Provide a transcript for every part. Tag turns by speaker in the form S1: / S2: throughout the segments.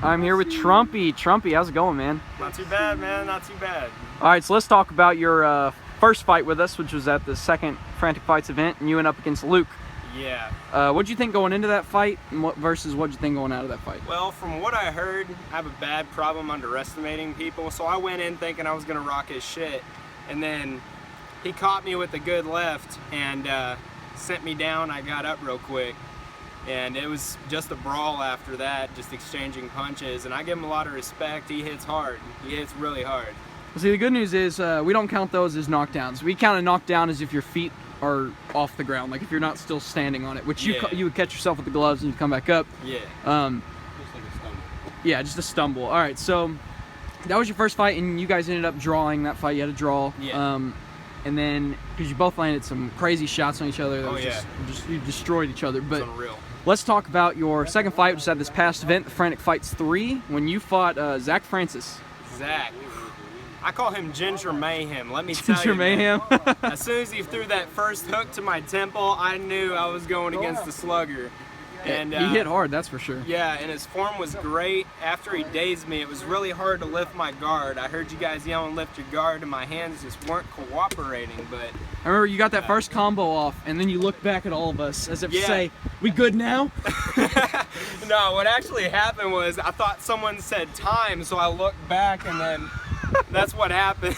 S1: I'm here with Trumpy. Trumpy, how's it going, man?
S2: Not too bad, man. Not too bad.
S1: All right, so let's talk about your first fight with us, which was at the second Frantic Fights event, and you went up against Luke.
S2: Yeah.
S1: What'd you think going into that fight, and versus what'd you think going out of that fight?
S2: Well, from what I heard, I have a bad problem underestimating people, so I went in thinking I was going to rock his shit, and then he caught me with a good left and sent me down. I got up real quick, and it was just a brawl after that, just exchanging punches, and I give him a lot of respect. He hits hard. He hits really hard.
S1: Well, see, the good news is we don't count those as knockdowns. We count a knockdown as if your feet are off the ground, like if you're not still standing on it, which you would catch yourself with the gloves and you come back up.
S2: Yeah.
S1: Just like a stumble. Yeah, just a stumble. All right, so that was your first fight, and you guys ended up drawing that fight. You had a draw.
S2: Yeah.
S1: And then, because you both landed some crazy shots on each other, that was just you destroyed each other. But
S2: it's unreal.
S1: Let's talk about your second fight, which was at this past event, the Frantic Fights 3, when you fought Zach Francis.
S2: Zach. I call him Ginger Mayhem, let me tell you.
S1: Ginger Mayhem?
S2: As soon as he threw that first hook to my temple, I knew I was going against the slugger. And
S1: he hit hard, that's for sure.
S2: Yeah, and his form was great. After he dazed me, it was really hard to lift my guard. I heard you guys yelling, lift your guard, and my hands just weren't cooperating, but...
S1: I remember you got that first combo off, and then you looked back at all of us as if to say, we good now?
S2: No, what actually happened was I thought someone said time, so I looked back, and then... That's what happened.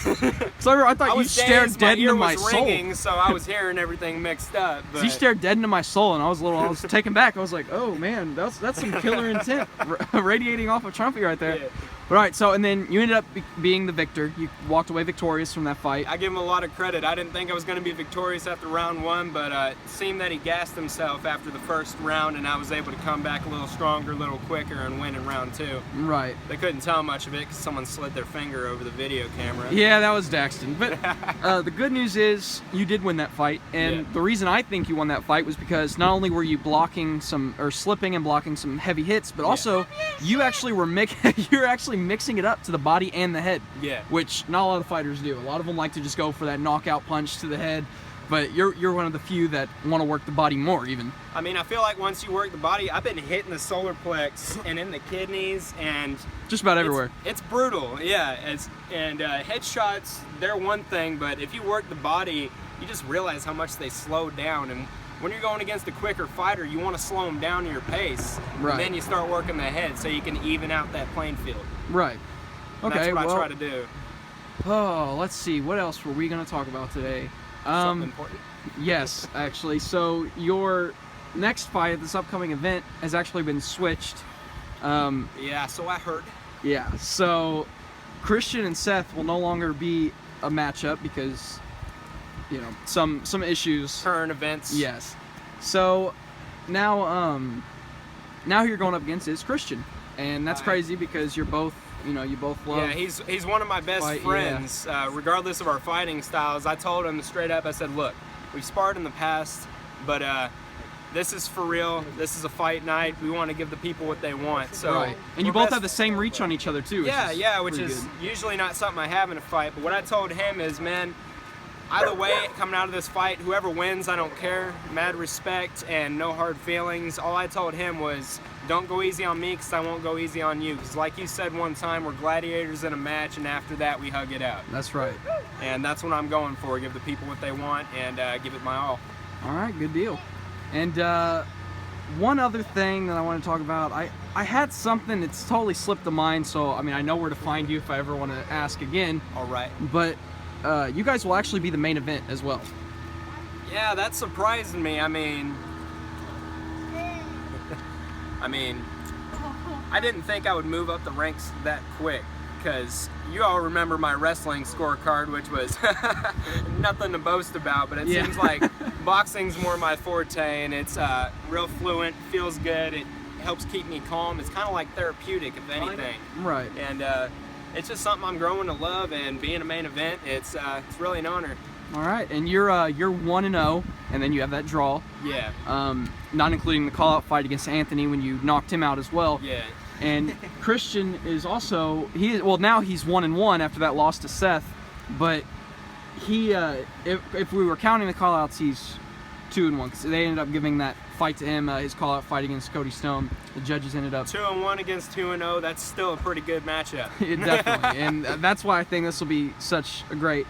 S1: So I thought you stared dead into my soul.
S2: Ringing, so I was hearing everything mixed up. But...
S1: You stared dead into my soul, and I was taken back. I was like, oh man, that's some killer intent radiating off of Trumpy right there.
S2: Yeah.
S1: But all right, so and then you ended up being the victor. You walked away victorious from that fight.
S2: I give him a lot of credit. I didn't think I was going to be victorious after round one, but it seemed that he gassed himself after the first round, and I was able to come back a little stronger, a little quicker, and win in round two.
S1: Right.
S2: They couldn't tell much of it because someone slid their finger over the video camera.
S1: Yeah, that was Daxton. But the good news is you did win that fight, and the reason I think you won that fight was because not only were you blocking slipping and blocking some heavy hits, but also you actually were mixing it up to the body and the head.
S2: Yeah.
S1: Which not a lot of fighters do. A lot of them like to just go for that knockout punch to the head, but you're one of the few that want to work the body more even.
S2: I mean, I feel like once you work the body, I've been hitting the solar plex and in the kidneys and
S1: just about everywhere.
S2: It's brutal, yeah. Headshots, they're one thing, but if you work the body, you just realize how much they slow down. And when you're going against a quicker fighter, you want to slow them down to your pace.
S1: Right.
S2: And then you start working the head so you can even out that playing field.
S1: Right. Okay,
S2: that's what I try to do.
S1: Oh, let's see. What else were we going to talk about today?
S2: Something important?
S1: Yes, actually. So your next fight at this upcoming event has actually been switched.
S2: Yeah, so I heard.
S1: Yeah, so Christian and Seth will no longer be a matchup because, you know, some issues.
S2: Current events.
S1: Yes. So now you're going up against is Christian, and that's crazy because you're both, you both love.
S2: Yeah, he's one of my best friends. Regardless of our fighting styles, I told him straight up. I said, look, we've sparred in the past, but this is for real. This is a fight night. We want to give the people what they want. So.
S1: Right. And you both have the same reach on each other too.
S2: Which is usually not something I have in a fight. But what I told him is, man, either way, coming out of this fight, whoever wins, I don't care. Mad respect and no hard feelings. All I told him was, don't go easy on me because I won't go easy on you. Because like you said one time, we're gladiators in a match, and after that, we hug it out.
S1: That's right.
S2: And that's what I'm going for. Give the people what they want and give it my all.
S1: All right, good deal. And one other thing that I want to talk about, I had something that's totally slipped the mind, so I mean, I know where to find you if I ever want to ask again.
S2: All right.
S1: But you guys will actually be the main event as well.
S2: Yeah, that's surprising me. I mean, I didn't think I would move up the ranks that quick, because you all remember my wrestling scorecard, which was nothing to boast about, but it seems like boxing's more my forte, and it's real fluent, feels good, it helps keep me calm. It's kind of like therapeutic, if anything.
S1: Right.
S2: And it's just something I'm growing to love, and being a main event, it's really an honor.
S1: All right, and you're 1-0, and then you have that draw.
S2: Yeah.
S1: Not including the call-out fight against Anthony when you knocked him out as well.
S2: Yeah.
S1: And Christian is also now he's 1-1 after that loss to Seth, but he if we were counting the call-outs, he's 2-1 because they ended up giving that fight to him, his call-out fight against Cody Stone. The judges ended up
S2: 2-1 against 2-0. That's still a pretty good matchup.
S1: definitely, and that's why I think this will be such a great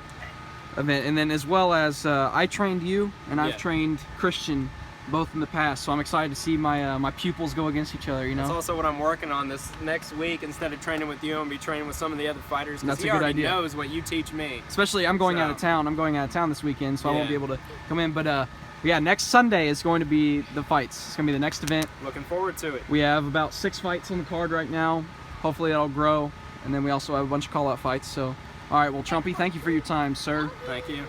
S1: event. And then as well as I trained you, and I've trained Christian both in the past, so I'm excited to see my my pupils go against each other. You know,
S2: that's also what I'm working on this next week. Instead of training with you, I'm gonna be training with some of the other fighters.
S1: That's
S2: he
S1: a good
S2: already
S1: idea.
S2: knows what you teach me.
S1: Especially, I'm going out of town. I'm going out of town this weekend, so I won't be
S2: Yeah.
S1: able to come in. But yeah, next Sunday is going to be the fights. It's going to be the next event.
S2: Looking forward to it.
S1: We have about 6 fights on the card right now. Hopefully that'll grow. And then we also have a bunch of call-out fights. So, all right, well, Trumpy, thank you for your time, sir.
S2: Thank you.